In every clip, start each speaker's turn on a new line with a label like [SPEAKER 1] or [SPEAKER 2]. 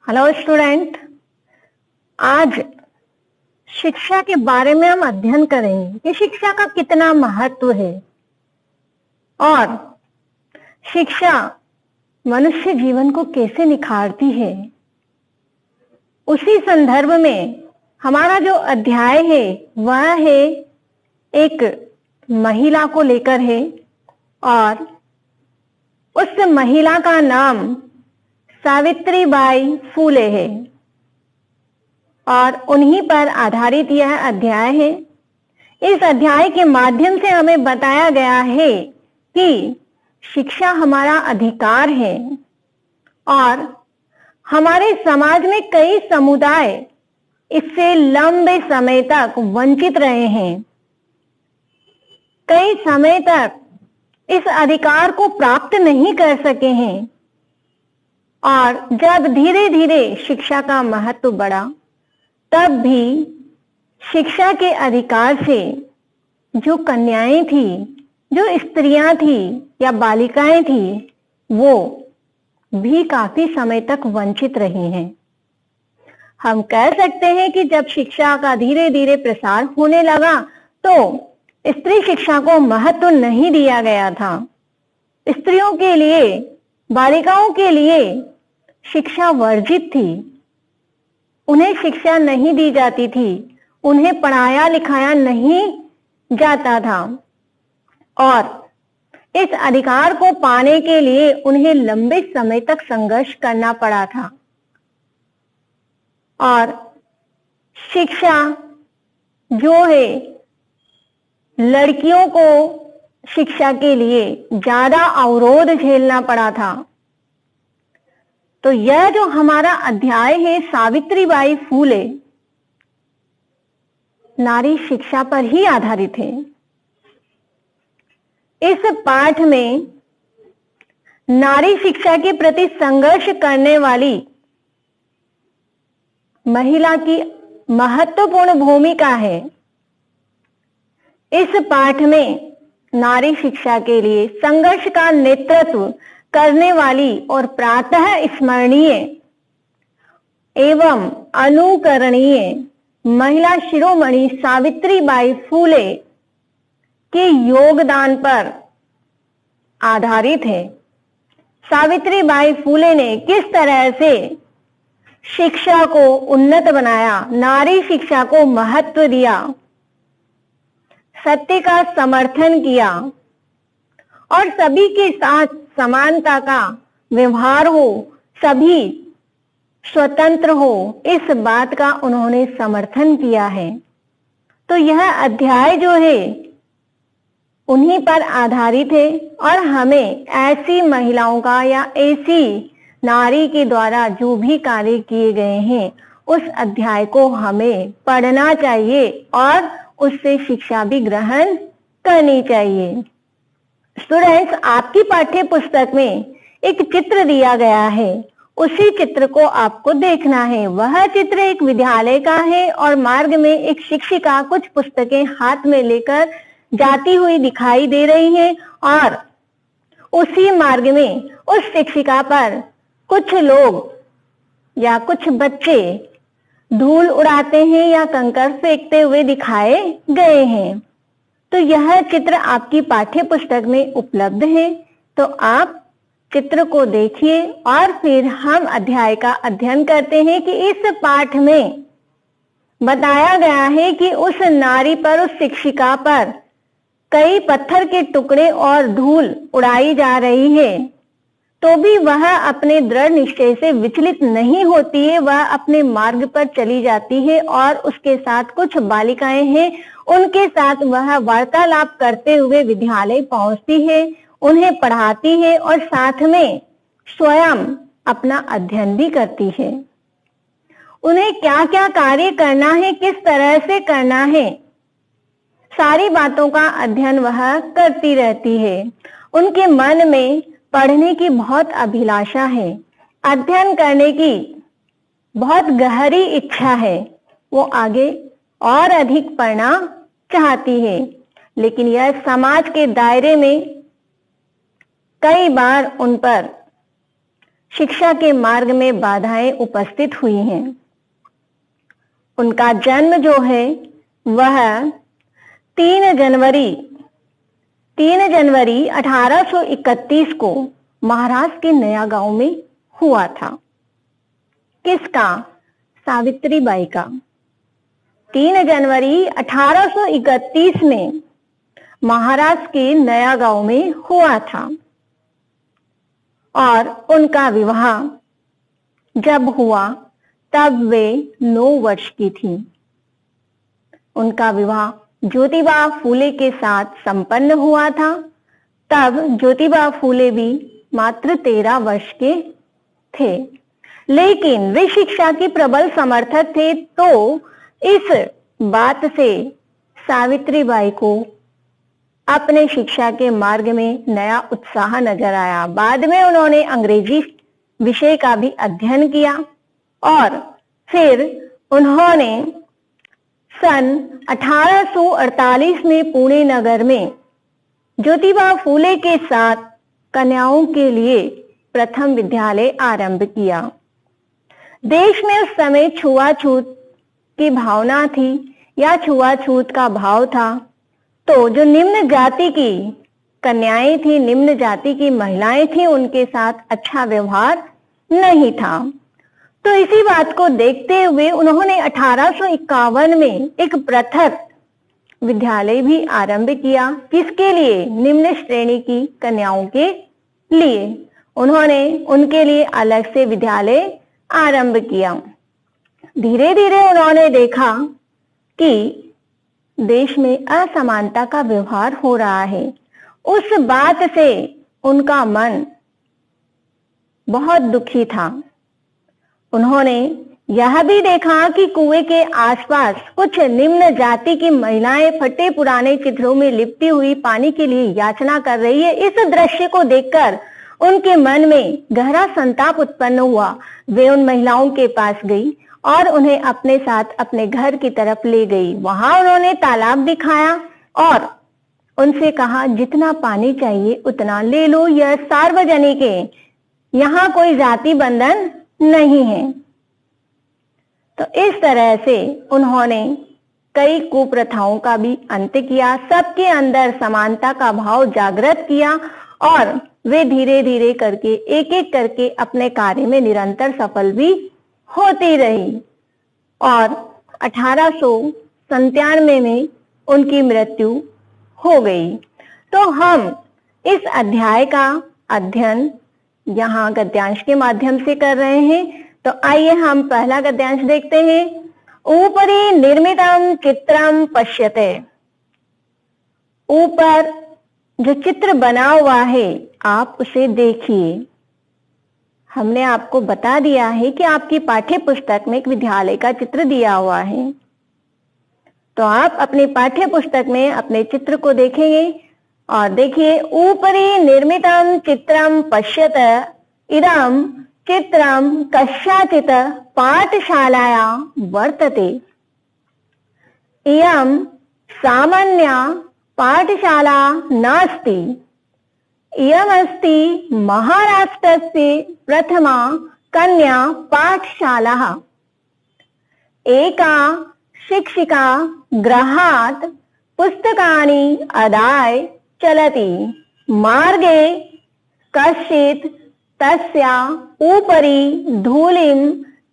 [SPEAKER 1] Hello student. आज शिक्षा के बारे में हम अध्ययन करेंगे कि शिक्षा का कितना महत्व है और शिक्षा मनुष्य जीवन को कैसे निखारती है। उसी संदर्भ में हमारा जो अध्याय है वह है एक महिला को लेकर है और उस महिला का नाम सावित्रीबाई फूले है और उन्हीं पर आधारित यह अध्याय है। इस अध्याय के माध्यम से हमें बताया गया है कि शिक्षा हमारा अधिकार है और हमारे समाज में कई समुदाय इससे लंबे समय तक वंचित रहे हैं। कई समय तक इस अधिकार को प्राप्त नहीं कर सके हैं और जब धीरे धीरे शिक्षा का महत्व बढ़ा तब भी शिक्षा के अधिकार से जो कन्याएं थी, जो स्त्रियां थी या बालिकाएं थी, वो भी काफी समय तक वंचित रही हैं। हम कह सकते हैं कि जब शिक्षा का धीरे धीरे प्रसार होने लगा तो स्त्री शिक्षा को महत्व नहीं दिया गया था। स्त्रियों के लिए, बालिकाओं के लिए शिक्षा वर्जित थी। उन्हें शिक्षा नहीं दी जाती थी, उन्हें पढ़ाया लिखाया नहीं जाता था और इस अधिकार को पाने के लिए उन्हें लंबे समय तक संघर्ष करना पड़ा था। और शिक्षा जो है, लड़कियों को शिक्षा के लिए ज्यादा अवरोध झेलना पड़ा था। तो यह जो हमारा अध्याय है सावित्रीबाई फूले, नारी शिक्षा पर ही आधारित है। इस पाठ में नारी शिक्षा के प्रति संघर्ष करने वाली महिला की महत्वपूर्ण भूमिका है। इस पाठ में नारी शिक्षा के लिए संघर्ष का नेतृत्व करने वाली और प्रातः स्मरणीय एवं अनुकरणीय महिला शिरोमणि सावित्रीबाई फूले के योगदान पर आधारित है। सावित्रीबाई फूले ने किस तरह से शिक्षा को उन्नत बनाया, नारी शिक्षा को महत्व दिया, सत्य का समर्थन किया और सभी के साथ समानता का व्यवहार हो, सभी स्वतंत्र हो, इस बात का उन्होंने समर्थन किया है। तो यह अध्याय जो है उन्हीं पर आधारित है और हमें ऐसी महिलाओं का या ऐसी नारी के द्वारा जो भी कार्य किए गए हैं उस अध्याय को हमें पढ़ना चाहिए और उससे शिक्षा भी ग्रहण करनी चाहिए। स्टूडेंट्स, आपकी पाठ्य पुस्तक में एक चित्र दिया गया है, उसी चित्र को आपको देखना है। वह चित्र एक विद्यालय का है और मार्ग में एक शिक्षिका कुछ पुस्तकें हाथ में लेकर जाती हुई दिखाई दे रही है और उसी मार्ग में उस शिक्षिका पर कुछ लोग या कुछ बच्चे धूल उड़ाते हैं या कंकड़ फेंकते हुए दिखाए गए हैं। तो यह चित्र आपकी पाठ्य पुस्तक में उपलब्ध है, तो आप चित्र को देखिए और फिर हम अध्याय का अध्ययन करते हैं कि इस पाठ में बताया गया है कि उस नारी पर, उस शिक्षिका पर कई पत्थर के टुकड़े और धूल उड़ाई जा रही है, तो भी वह अपने दृढ़ निश्चय से विचलित नहीं होती है। वह अपने मार्ग पर चली जाती है और उसके साथ कुछ बालिकाएं हैं, उनके साथ वह वार्तालाप करते हुए विद्यालय पहुंचती है, उन्हें पढ़ाती है और साथ में स्वयं अपना अध्ययन भी करती है। उन्हें क्या क्या कार्य करना है, किस तरह से करना है, सारी बातों का अध्ययन वह करती रहती है। उनके मन में पढ़ने की बहुत अभिलाषा है, अध्ययन करने की बहुत गहरी इच्छा है। वो आगे और अधिक पढ़ना चाहती है, लेकिन यह समाज के दायरे में कई बार उन पर शिक्षा के मार्ग में बाधाएं उपस्थित हुई हैं। उनका जन्म जो है वह 3 जनवरी 1831 को महाराष्ट्र के नया गांव में हुआ था। किसका? सावित्रीबाई का। 3 जनवरी 1831 में महाराष्ट्र के नया गांव में हुआ था और उनका विवाह जब हुआ तब वे 9 वर्ष की थी। उनका विवाह ज्योतिबा फूले के साथ संपन्न हुआ था। तब ज्योतिबा फूले भी मात्र 13 वर्ष के थे, लेकिन वे शिक्षा के प्रबल समर्थक थे, तो इस बात से सावित्रीबाई को अपने शिक्षा के मार्ग में नया उत्साह नजर आया। बाद में उन्होंने अंग्रेजी विषय का भी अध्ययन किया और फिर उन्होंने सन 1848 में पुणे नगर में ज्योतिबा फूले के साथ कन्याओं के लिए प्रथम विद्यालय आरंभ किया। देश में उस समय छुआछूत की भावना थी या छुआछूत का भाव था, तो जो निम्न जाति की कन्याएं थी, निम्न जाति की महिलाएं थी, उनके साथ अच्छा व्यवहार नहीं था। तो इसी बात को देखते हुए उन्होंने 1851 में एक पृथक विद्यालय भी आरंभ किया। किसके लिए? निम्न श्रेणी की कन्याओं के लिए। उन्होंने उनके लिए अलग से विद्यालय आरंभ किया। धीरे धीरे उन्होंने देखा कि देश में असमानता का व्यवहार हो रहा है। उस बात से उनका मन बहुत दुखी था। उन्होंने यह भी देखा कि कुएं के आसपास कुछ निम्न जाति की महिलाएं फटे पुराने चित्रों में लिपटी हुई पानी के लिए याचना कर रही है। इस दृश्य को देखकर उनके मन में गहरा संताप उत्पन्न हुआ। वे उन महिलाओं के पास गई और उन्हें अपने साथ अपने घर की तरफ ले गई। वहां उन्होंने तालाब दिखाया और उनसे कहा, जितना पानी चाहिए उतना ले लो, यह सार्वजनिक है, यहाँ कोई जाति बंधन नहीं है। तो इस तरह से उन्होंने कई कुप्रथाओं का भी अंत किया, सबके अंदर समानता का भाव जागृत किया और वे धीरे धीरे करके एक एक करके अपने कार्य में निरंतर सफल भी होती रही और 1897 में उनकी मृत्यु हो गई। तो हम इस अध्याय का अध्ययन यहाँ गद्यांश के माध्यम से कर रहे हैं। तो आइए हम पहला गद्यांश देखते हैं। ऊपरी निर्मितम चित्रम पश्यते। ऊपर जो चित्र बना हुआ है आप उसे देखिए। हमने आपको बता दिया है कि आपकी पाठ्य पुस्तक में एक विद्यालय का चित्र दिया हुआ है, तो आप अपनी पाठ्य पुस्तक में अपने चित्र को देखेंगे और देखिए, ऊपरी निर्मितम चित्रम पश्यत इदं चित्रम कस्याचित् पाठशालाया वर्तते। इयं सामान्या पाठशाला नास्ति, इयमस्ति महाराष्ट्रस्य प्रथमा कन्या पाठशाला। एका शिक्षिका गृहात् पुस्तकानि अदाय चलति। मार्गे कश्चित् तस्या उपरि धूलिं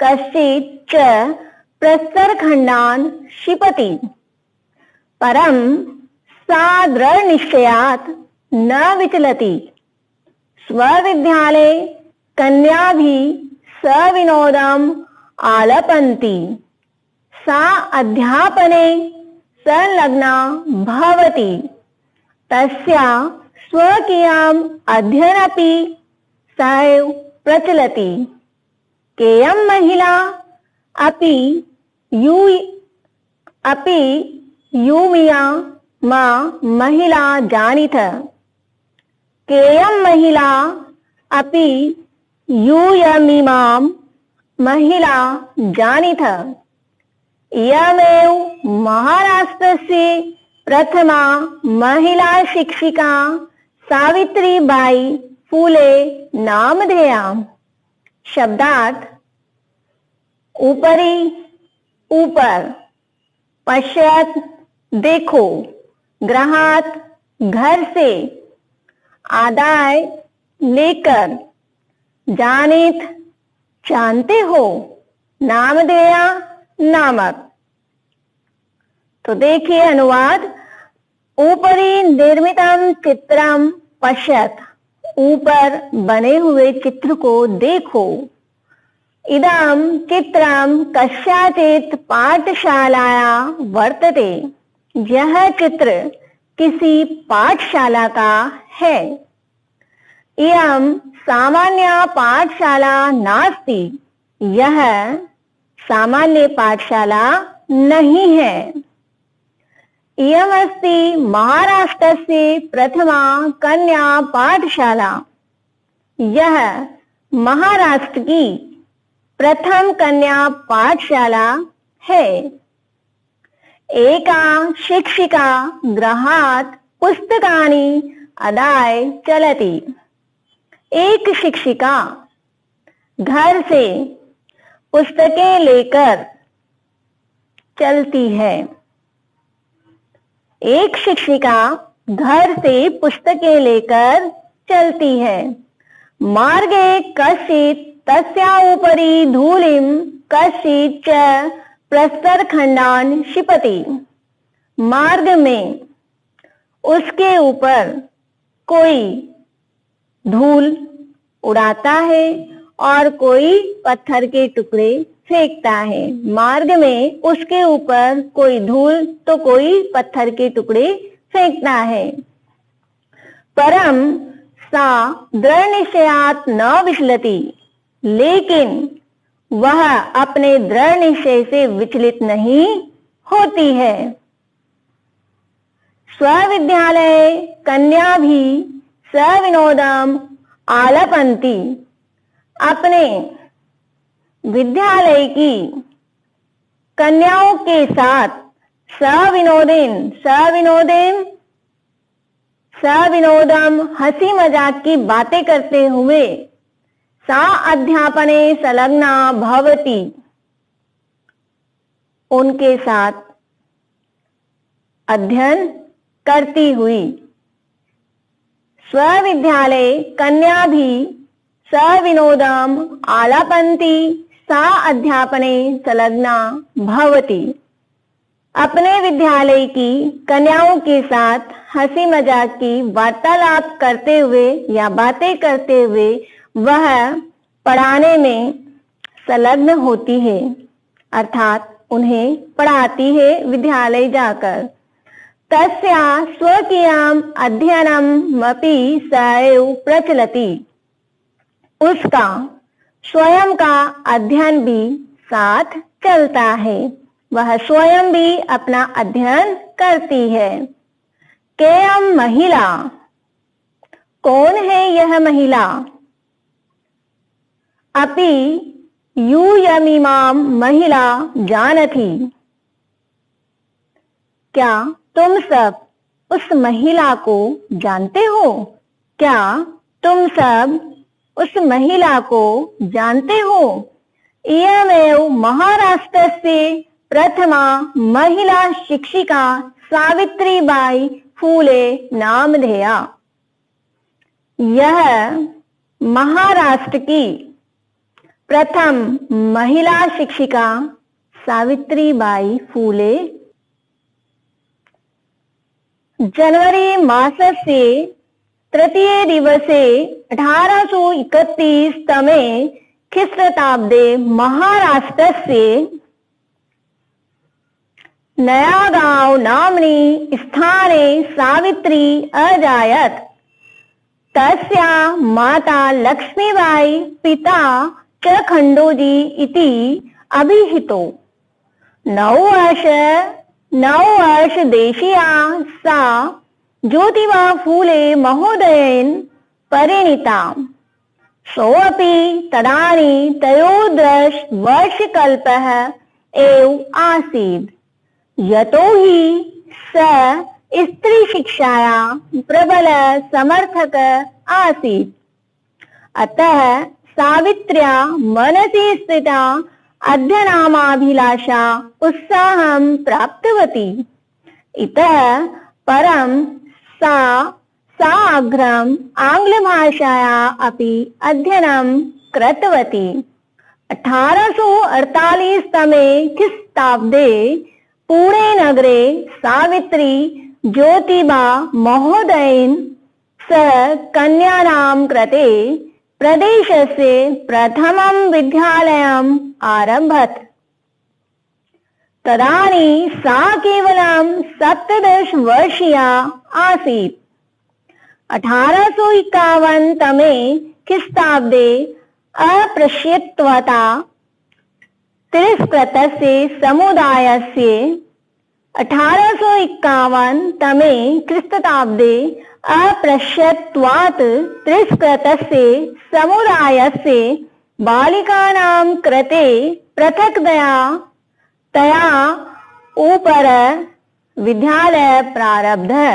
[SPEAKER 1] कश्चित् च प्रस्तरखण्डान् क्षिपति। परं सा दृढनिश्चयात् न विचलति। स्वविद्यालये कन्याभिः सविनोदम् आलपन्ति। सा अध्यापने संलग्ना भवति। तस्या स्वकीयम् अध्ययनमपि सहैव प्रचलति। केयं महिला अपि यूमिया मा महिला जानीथ। केयं महिला अपि यूयमिमां महिला जानीथ। इयमेव महाराष्ट्रस्य प्रथमा महिला शिक्षिका सावित्रीबाई फूले नामधेया। शब्दार्थ ऊपरी, ऊपर, पश्चात देखो, गृहात घर से, आदाय लेकर, जानित जानते हो, नामधेया नामक। तो देखिए अनुवाद। ऊपरी निर्मितम चित्रम पश्यत, ऊपर बने हुए चित्र को देखो। इदं चित्रम कस्याचित् पाठशालाया वर्तते, यह चित्र किसी पाठशाला का है। इयं सामान्य पाठशाला नास्ति, यह सामान्य पाठशाला नहीं है। इयमस्ति महाराष्ट्रस्य प्रथमा कन्या पाठशाला, यह महाराष्ट्र की प्रथम कन्या पाठशाला है। एका शिक्षिका गृहात् पुस्तकानि अदाय चलति, एक शिक्षिका घर से पुस्तकें लेकर चलती है। एक शिक्षिका घर से पुस्तकें लेकर चलती है। मार्गे कश्चित् तस्या उपरि धूलिं कश्चित् च प्रस्तरखंडान् क्षिपति, मार्ग में उसके ऊपर कोई धूल उड़ाता है और कोई पत्थर के टुकड़े फेंकता है। मार्ग में उसके ऊपर कोई धूल तो कोई पत्थर के टुकड़े फेंकता है। परम सा दृढ़ निश्चयात् न विचलति, लेकिन वह अपने दृढ़ निश्चय से विचलित नहीं होती है। स्वविद्यालय कन्या भी सविनोदम आलपंती, अपने विद्यालय की कन्याओं के साथ सविनोदम हंसी मजाक की बातें करते हुए सा अध्यापने संलग्ना भवति, उनके साथ अध्ययन करती हुई। स्वविद्यालय कन्या भी सविनोदम आलापन्ति सा अध्यापने संलग्ना भवति, अपने विद्यालय की कन्याओं के साथ हंसी मजाक की वार्तालाप करते हुए या बातें करते हुए वह पढ़ाने में संलग्न होती है, अर्थात उन्हें पढ़ाती है विद्यालय जाकर। तस्या स्वकीयम् अध्ययनमपि सैव प्रचलति, उसका स्वयं का अध्ययन भी साथ चलता है, वह स्वयं भी अपना अध्ययन करती है। केयं महिला, कौन है यह महिला? अपि यूयमिमां महिला जानति, क्या तुम सब उस महिला को जानते हो? क्या तुम सब उस महिला को जानते हो? इयमेव महाराष्ट्रस्य प्रथमा महिला शिक्षिका सावित्रीबाई फूले नामधेया, यह महाराष्ट्र की प्रथम महिला शिक्षिका सावित्रीबाई फूले जनवरी मासस्य तृतीये दिवसे 1831 तमे ख्रीष्टाब्दे महाराष्ट्रस्य नयागांव नाम्नि स्थाने सावित्री अजायत। तस्या माता लक्ष्मीबाई पिता च खंडोजी इति अभिहितो। 9 वर्ष देशीया सा ज्योतिबा फूले महोदयेन परिणीता। सोऽपि तदानीं त्रयोदश वर्षकल्पः एव आसीत्, यतो हि स स्त्री शिक्षाया प्रबल समर्थक आसीत्। अतः सावित्र्या मनसि स्थिता अध्ययनाभिलाषा उत्साहं प्राप्तवती। इतः परं साग्रहम् आङ्ग्लभाषाया अपि अध्ययनं कृतवती। 1848 तमे ख्रीष्टाब्दे पुणे नगरे सावित्री ज्योतिबा महोदयेन सह कन्यानां कृते प्रदेशस्य प्रथमं विद्यालयम् आरभत। तदानीं सा केवलं 17 वर्षीया आसीत्। 1851 तमे ख्रीष्टाब्दे अस्पृश्यता तिरस्कृतस्य समुदायस्य 1851 तमे ख्रीष्टाब्दे अस्पृश्यत्वात् तिरस्कृतस्य समुदायस्य बालिकानां कृते पृथक्तया तया ऊपर विद्यालय प्रारब्धः।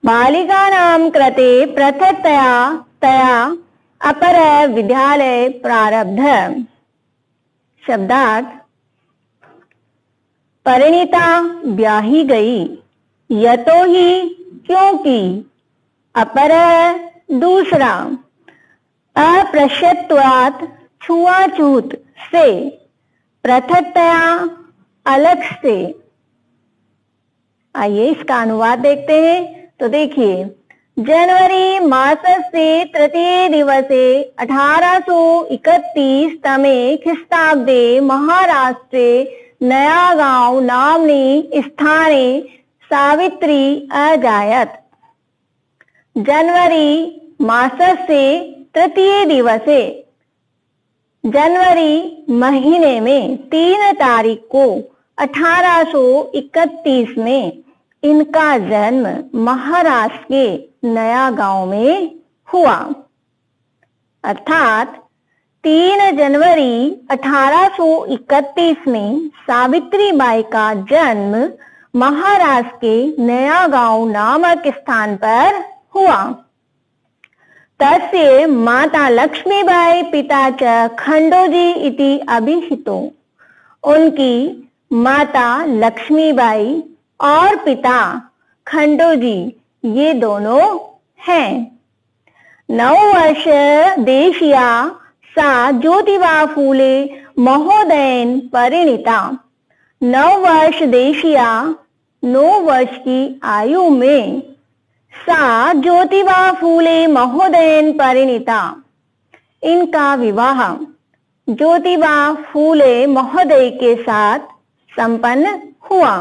[SPEAKER 1] बालिकानां कृते पृथक्तया तया अपर विद्यालय प्रारब्धः। शब्दार्थ: परिणीता ब्याही गई, यतो ही क्योंकि अपर दूसरा, अस्पृश्यत्वात् छुआछूत से, पृथक्तया अलग से। आइए इसका अनुवाद देखते हैं। तो देखिए, जनवरी मासस्य तृतीय दिवसे 1831 तमे ख्रीष्टाब्दे महाराष्ट्रे नयागांव नाम्नि स्थाने सावित्री अजायत। जनवरी मासस्य तृतीय दिवसे, जनवरी महीने में 3 तारीख को 1831 में इनका जन्म महाराष्ट्र के नया गांव में हुआ। अर्थात 3 जनवरी 1831 में सावित्रीबाई का जन्म महाराष्ट्र के नया गांव नामक स्थान पर हुआ। तस्य माता लक्ष्मीबाई पिता च खंडोजी इति अभिहितो। उनकी माता लक्ष्मीबाई और पिता खंडोजी ये दोनों हैं। 9 वर्ष देशीया सा ज्योतिबा फूले महोदयेन परिणीता। 9 वर्ष देशीया 9 वर्ष की आयु में सा ज्योतिबा फूले महोदयेन परिणीता। इनका विवाह ज्योतिबा फूले महोदय के साथ संपन्न हुआ।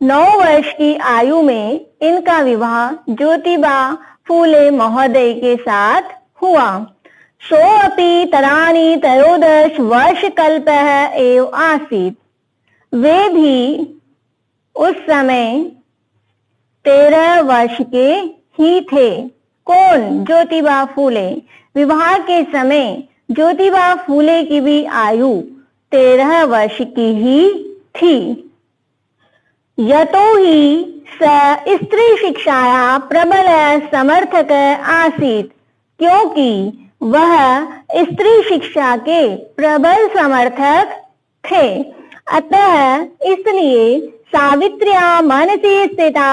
[SPEAKER 1] 9 वर्ष की आयु में इनका विवाह ज्योतिबा फूले महोदय के साथ हुआ। सोऽपि तदानीं 13 वर्षकल्पः एव आसीत्। वे भी उस समय 13 वर्ष के ही थे। कौन? ज्योतिबा फूले। विवाह के समय ज्योतिबा फूले की भी आयु 13 वर्ष की ही थी। यतो हि स स्त्री शिक्षाया प्रबल समर्थक आसीत्, क्योंकि वह स्त्री शिक्षा के प्रबल समर्थक थे। अतः इसलिए सावित्र्या मनसि स्थिता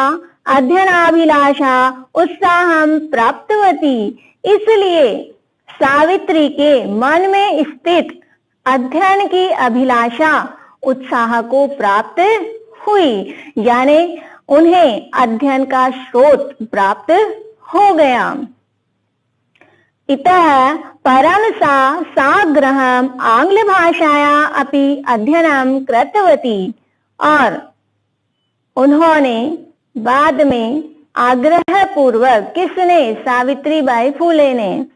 [SPEAKER 1] अध्ययनाभिलाषा उत्साहं प्राप्तवती। इसलिए सावित्री के मन में स्थित अध्ययन की अभिलाषा उत्साह को प्राप्त हुई, यानी उन्हें अध्ययन का स्रोत प्राप्त हो गया। इतः परं सा साग्रहम् आंग्ल भाषाया अपि अध्ययनं कृतवती। और उन्होंने बाद में आग्रह पूर्वक, किसने? सावित्रीबाई फूले ने।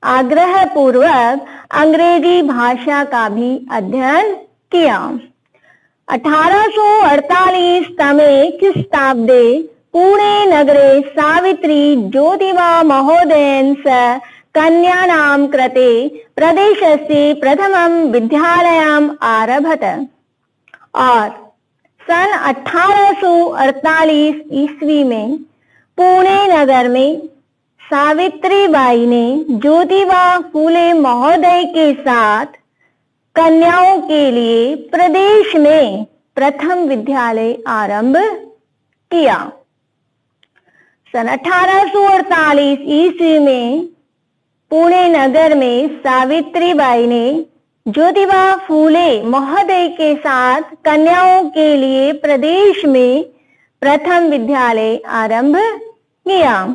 [SPEAKER 1] आग्रह पूर्वक अंग्रेजी भाषा का भी अध्ययन किया। 1848 तमे ख्रीष्टाब्दे पुणे नगरे सावित्री ज्योतिबा महोदयेन सह कन्यानां कृते प्रदेशस्य प्रथमं विद्यालयम् आरभत। और सन 1848 ईस्वी में पुणे नगर में सावित्रीबाई ने ज्योतिबा फूले महोदय के साथ कन्याओं के लिए प्रदेश में प्रथम विद्यालय आरंभ किया। सन 1848 ईस्वी में पुणे नगर में सावित्रीबाई ने ज्योतिबा फूले महोदय के साथ कन्याओं के लिए प्रदेश में प्रथम विद्यालय आरंभ किया।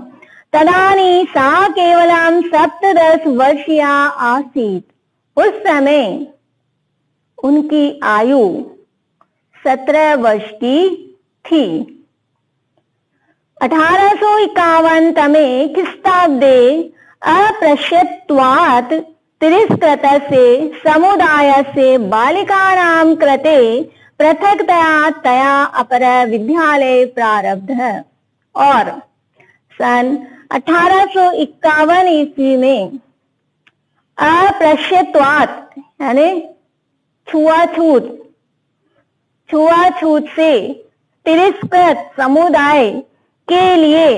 [SPEAKER 1] तदानीं सा केवलं 17 वर्षीया आसीत्। उस समय उनकी आयु 17 वर्ष की थी। 1851 तमे ख्रीष्टाब्दे अप्रश्यत्वात् तिरस्कृतस्य समुदायस्य बालिकानां कृते पृथक्तया तया अपर विद्यालय प्रारब्धः और सन 1851 ईस्वी में अप्रश्यत्वात् यानी छुआछूत से तिरस्कृत समुदाय के लिए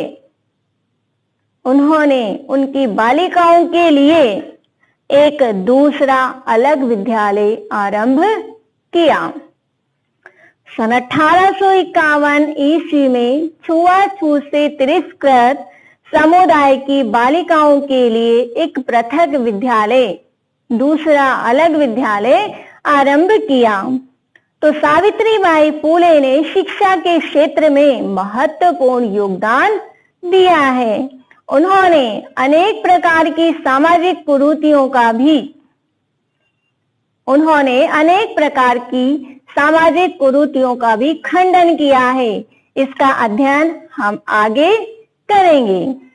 [SPEAKER 1] उन्होंने उनकी बालिकाओं के लिए एक दूसरा अलग विद्यालय आरंभ किया। सन 1851 ईस्वी में छुआछूत से तिरस्कृत समुदाय की बालिकाओं के लिए एक पृथक विद्यालय, दूसरा अलग विद्यालय आरंभ किया। तो सावित्रीबाई फूले ने शिक्षा के क्षेत्र में महत्वपूर्ण योगदान दिया है। उन्होंने अनेक प्रकार की सामाजिक कुरीतियों का भी खंडन किया है। इसका अध्ययन हम आगे करेंगे।